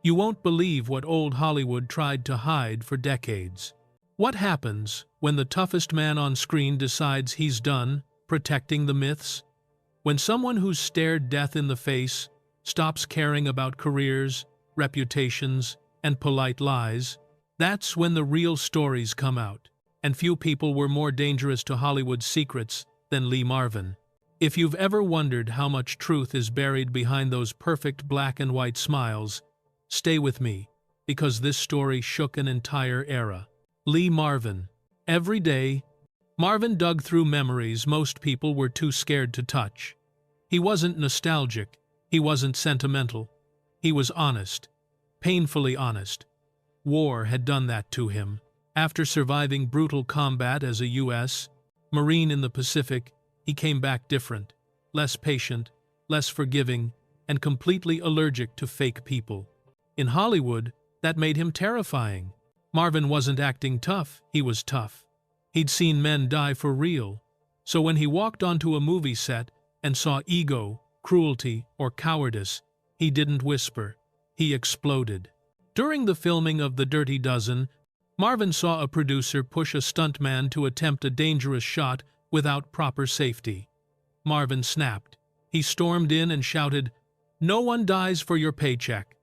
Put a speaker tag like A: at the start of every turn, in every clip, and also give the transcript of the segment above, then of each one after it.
A: You won't believe what old Hollywood tried to hide for decades. What happens when the toughest man on screen decides he's done protecting the myths? When someone who's stared death in the face stops caring about careers, reputations, and polite lies, that's when the real stories come out. And few people were more dangerous to Hollywood's secrets than Lee Marvin. If you've ever wondered how much truth is buried behind those perfect black and white smiles, stay with me, because this story shook an entire era. Lee Marvin. Every day, Marvin dug through memories most people were too scared to touch. He wasn't nostalgic, he wasn't sentimental. He was honest, painfully honest. War had done that to him. After surviving brutal combat as a U.S. Marine in the Pacific, he came back different, less patient, less forgiving, and completely allergic to fake people. In Hollywood, that made him terrifying. Marvin wasn't acting tough, he was tough. He'd seen men die for real. So when he walked onto a movie set and saw ego, cruelty, or cowardice, he didn't whisper. He exploded. During the filming of The Dirty Dozen, Marvin saw a producer push a stuntman to attempt a dangerous shot without proper safety. Marvin snapped. He stormed in and shouted, "No one dies for your paycheck."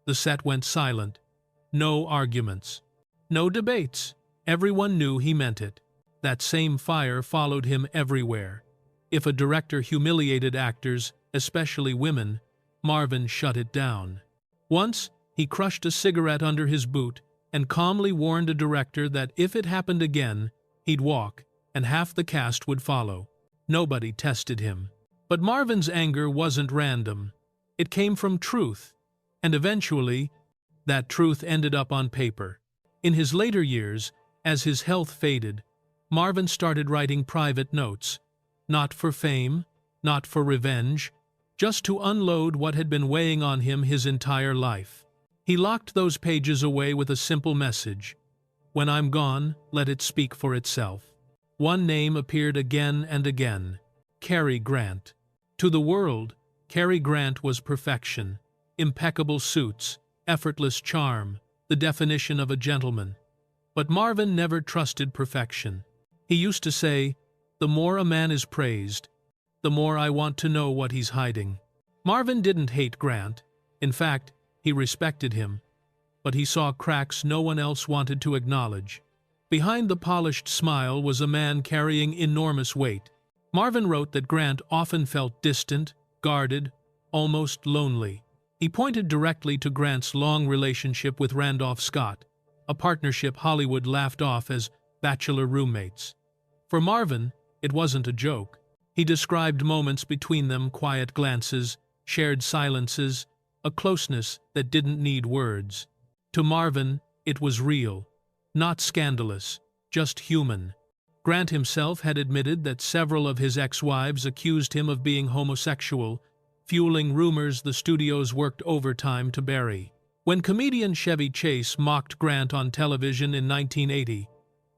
A: The set went silent. No arguments. No debates. Everyone knew he meant it. That same fire followed him everywhere. If a director humiliated actors, especially women, Marvin shut it down. Once, he crushed a cigarette under his boot and calmly warned a director that if it happened again, he'd walk, and half the cast would follow. Nobody tested him. But Marvin's anger wasn't random. It came from truth, and eventually, that truth ended up on paper. In his later years, as his health faded, Marvin started writing private notes, not for fame, not for revenge, just to unload what had been weighing on him his entire life. He locked those pages away with a simple message: "When I'm gone, let it speak for itself." One name appeared again and again: Cary Grant. To the world, Cary Grant was perfection. Impeccable suits, effortless charm, the definition of a gentleman. But Marvin never trusted perfection. He used to say, "The more a man is praised, the more I want to know what he's hiding." Marvin didn't hate Grant. In fact, he respected him. But he saw cracks no one else wanted to acknowledge. Behind the polished smile was a man carrying enormous weight. Marvin wrote that Grant often felt distant, guarded, almost lonely. He pointed directly to Grant's long relationship with Randolph Scott, a partnership Hollywood laughed off as bachelor roommates. For Marvin, it wasn't a joke. He described moments between them: quiet glances, shared silences, a closeness that didn't need words. To Marvin, it was real, not scandalous, just human. Grant himself had admitted that several of his ex-wives accused him of being homosexual, fueling rumors the studios worked overtime to bury. When comedian Chevy Chase mocked Grant on television in 1980,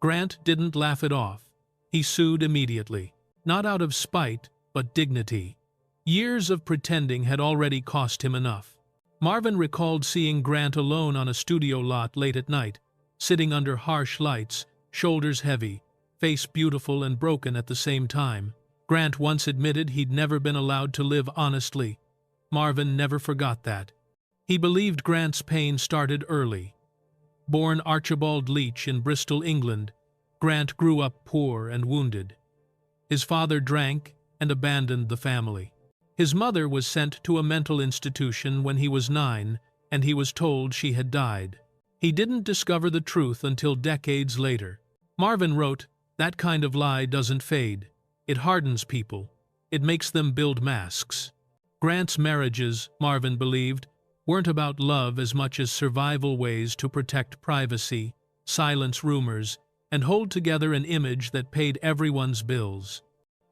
A: Grant didn't laugh it off. He sued immediately. Not out of spite, but dignity. Years of pretending had already cost him enough. Marvin recalled seeing Grant alone on a studio lot late at night, sitting under harsh lights, shoulders heavy, face beautiful and broken at the same time. Grant once admitted he'd never been allowed to live honestly. Marvin never forgot that. He believed Grant's pain started early. Born Archibald Leach in Bristol, England, Grant grew up poor and wounded. His father drank and abandoned the family. His mother was sent to a mental institution when he was 9, and he was told she had died. He didn't discover the truth until decades later. Marvin wrote, "That kind of lie doesn't fade. It hardens people. It makes them build masks." Grant's marriages, Marvin believed, weren't about love as much as survival ways to protect privacy, silence rumors, and hold together an image that paid everyone's bills.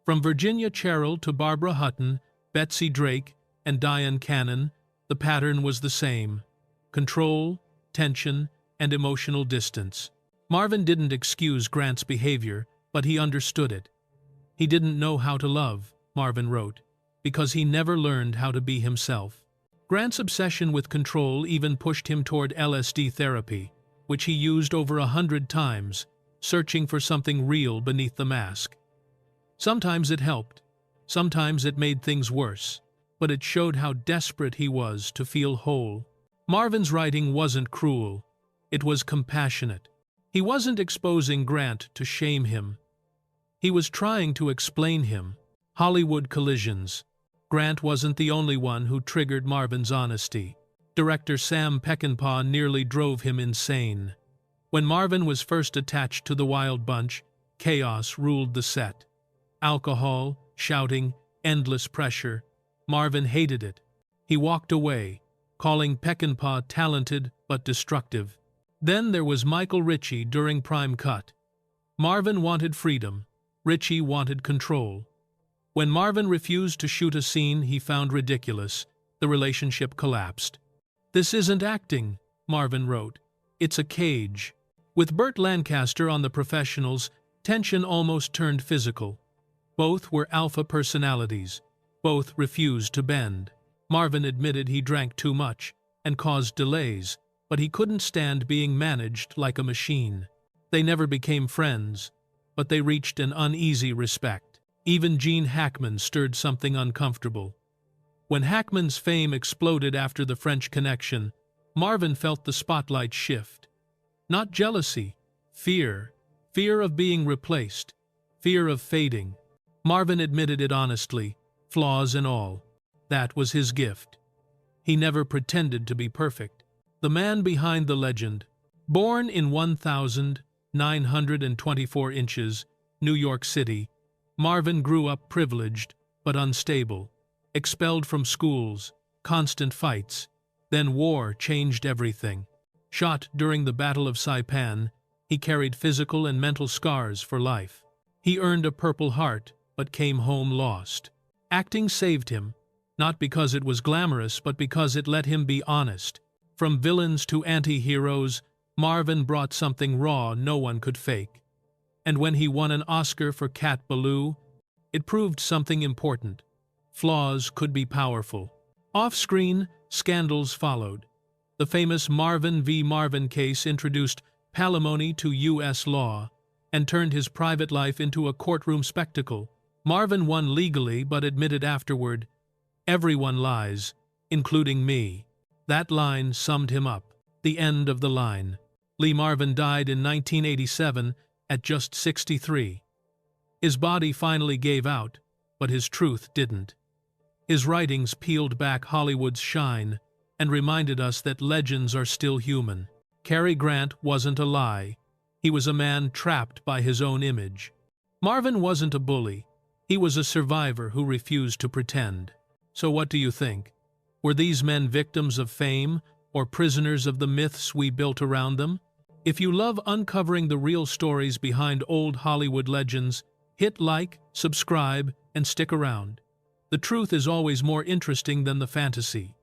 A: From Virginia Cherrill to Barbara Hutton, Betsy Drake, and Diane Cannon, the pattern was the same: control, tension, and emotional distance. Marvin didn't excuse Grant's behavior, but he understood it. He didn't know how to love, Marvin wrote, because he never learned how to be himself. Grant's obsession with control even pushed him toward LSD therapy, which he used over 100 times, searching for something real beneath the mask. Sometimes it helped, sometimes it made things worse, but it showed how desperate he was to feel whole. Marvin's writing wasn't cruel, it was compassionate. He wasn't exposing Grant to shame him. He was trying to explain him. Hollywood collisions. Grant wasn't the only one who triggered Marvin's honesty. Director Sam Peckinpah nearly drove him insane. When Marvin was first attached to the Wild Bunch, chaos ruled the set. Alcohol, shouting, endless pressure. Marvin hated it. He walked away, calling Peckinpah talented but destructive. Then there was Michael Ritchie during Prime Cut. Marvin wanted freedom. Ritchie wanted control. When Marvin refused to shoot a scene he found ridiculous, the relationship collapsed. "This isn't acting," Marvin wrote. "It's a cage." With Burt Lancaster on The Professionals, tension almost turned physical. Both were alpha personalities. Both refused to bend. Marvin admitted he drank too much and caused delays, but he couldn't stand being managed like a machine. They never became friends, but they reached an uneasy respect. Even Gene Hackman stirred something uncomfortable. When Hackman's fame exploded after The French Connection, Marvin felt the spotlight shift. Not jealousy, fear. Fear of being replaced. Fear of fading. Marvin admitted it honestly, flaws and all. That was his gift. He never pretended to be perfect. The man behind the legend. Born in 1,924 inches, New York City, Marvin grew up privileged but unstable. Expelled from schools, constant fights. Then war changed everything. Shot during the Battle of Saipan, he carried physical and mental scars for life. He earned a Purple Heart, but came home lost. Acting saved him, not because it was glamorous, but because it let him be honest. From villains to anti-heroes, Marvin brought something raw no one could fake. And when he won an Oscar for Cat Ballou, it proved something important. Flaws could be powerful. Off-screen, scandals followed. The famous Marvin v. Marvin case introduced palimony to U.S. law and turned his private life into a courtroom spectacle. Marvin won legally but admitted afterward, "Everyone lies, including me." That line summed him up. The end of the line. Lee Marvin died in 1987 at just 63. His body finally gave out, but his truth didn't. His writings peeled back Hollywood's shine and reminded us that legends are still human. Cary Grant wasn't a lie. He was a man trapped by his own image. Marvin wasn't a bully. He was a survivor who refused to pretend. So what do you think? Were these men victims of fame or prisoners of the myths we built around them? If you love uncovering the real stories behind old Hollywood legends, hit like, subscribe, and stick around. The truth is always more interesting than the fantasy.